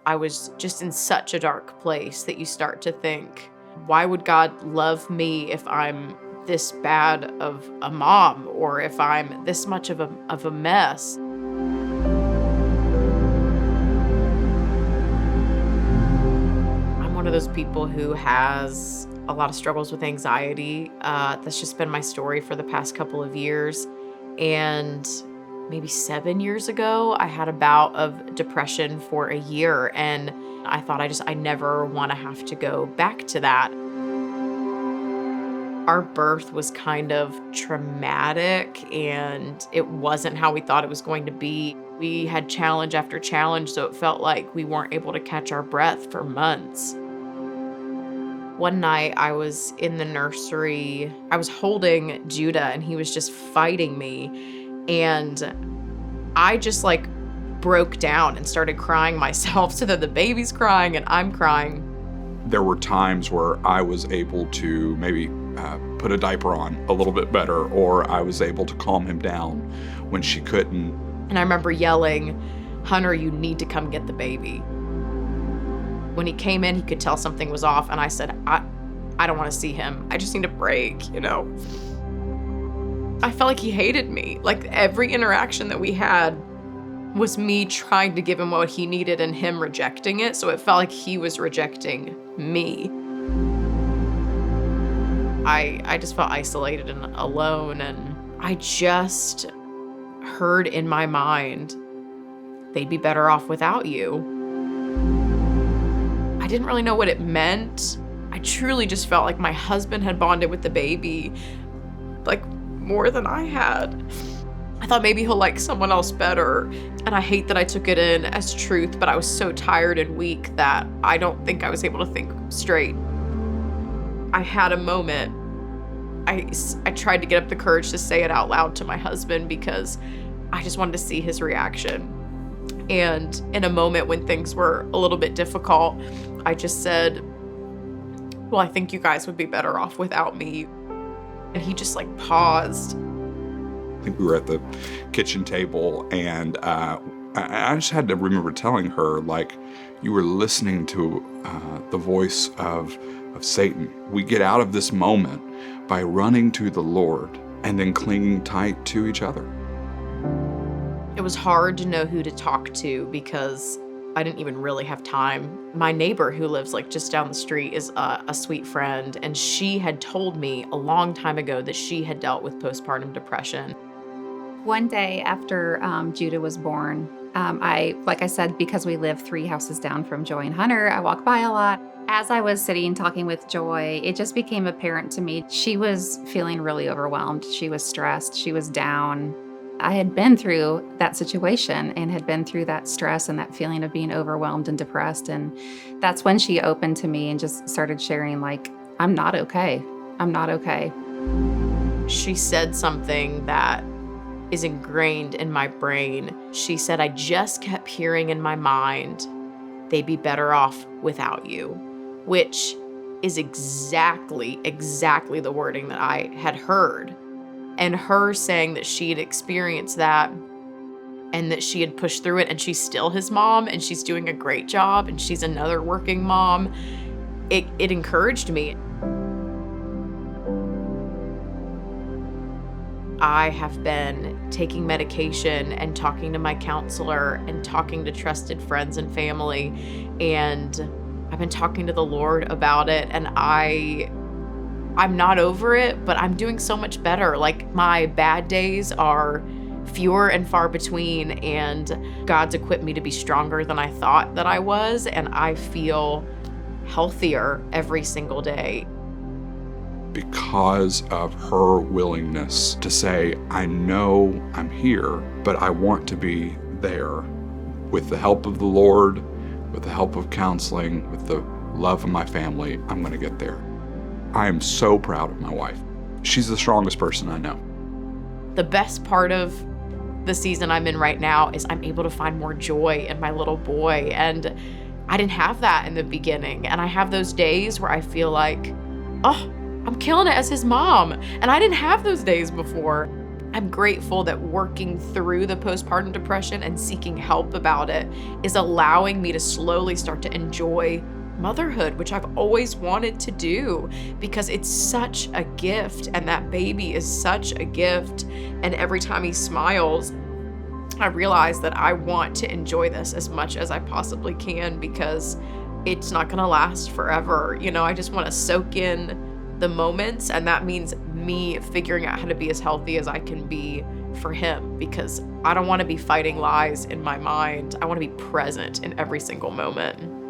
I was just in such a dark place that you start to think, why would God love me if I'm this bad of a mom, or if I'm this much of a mess? I'm one of those people who has a lot of struggles with anxiety. That's just been my story for the past couple of years. And maybe 7 years ago, I had a bout of depression for a year, and I thought I never want to have to go back to that. Our birth was kind of traumatic, and it wasn't how we thought it was going to be. We had challenge after challenge, so it felt like we weren't able to catch our breath for months. One night I was in the nursery. I was holding Judah, and he was just fighting me. And I just broke down and started crying myself, so that the baby's crying and I'm crying. There were times where I was able to maybe put a diaper on a little bit better, or I was able to calm him down when she couldn't. And I remember yelling, "Hunter, you need to come get the baby." When he came in, he could tell something was off, and I said, I don't want to see him. I just need a break, I felt like he hated me. Like, every interaction that we had was me trying to give him what he needed and him rejecting it. So it felt like he was rejecting me. I just felt isolated and alone, and I just heard in my mind, they'd be better off without you. I didn't really know what it meant. I truly just felt like my husband had bonded with the baby, more than I had. I thought maybe he'll like someone else better. And I hate that I took it in as truth, but I was so tired and weak that I don't think I was able to think straight. I had a moment. I tried to get up the courage to say it out loud to my husband because I just wanted to see his reaction. And in a moment when things were a little bit difficult, I just said, well, I think you guys would be better off without me. And he just paused. I think we were at the kitchen table, and I just had to remember telling her, you were listening to the voice of Satan. We get out of this moment by running to the Lord and then clinging tight to each other. It was hard to know who to talk to because I didn't even really have time. My neighbor who lives just down the street is a sweet friend, and she had told me a long time ago that she had dealt with postpartum depression. One day after Judah was born, like I said, because we live 3 houses down from Joy and Hunter, I walk by a lot. As I was sitting talking with Joy, it just became apparent to me she was feeling really overwhelmed. She was stressed. She was down. I had been through that situation and had been through that stress and that feeling of being overwhelmed and depressed. And that's when she opened to me and just started sharing, I'm not okay. I'm not okay. She said something that is ingrained in my brain. She said, I just kept hearing in my mind, they'd be better off without you, which is exactly the wording that I had heard. And her saying that she had experienced that and that she had pushed through it, and she's still his mom and she's doing a great job and she's another working mom, it encouraged me. I have been taking medication and talking to my counselor and talking to trusted friends and family, and I've been talking to the Lord about it, and I'm not over it, but I'm doing so much better. My bad days are fewer and far between, and God's equipped me to be stronger than I thought that I was, and I feel healthier every single day. Because of her willingness to say, I know I'm here, but I want to be there. With the help of the Lord, with the help of counseling, with the love of my family, I'm going to get there. I am so proud of my wife. She's the strongest person I know. The best part of the season I'm in right now is I'm able to find more joy in my little boy. And I didn't have that in the beginning. And I have those days where I feel I'm killing it as his mom. And I didn't have those days before. I'm grateful that working through the postpartum depression and seeking help about it is allowing me to slowly start to enjoy motherhood, which I've always wanted to do, because it's such a gift, and that baby is such a gift. And every time he smiles, I realize that I want to enjoy this as much as I possibly can, because it's not gonna last forever. I just want to soak in the moments, and that means me figuring out how to be as healthy as I can be for him, because I don't want to be fighting lies in my mind. I want to be present in every single moment.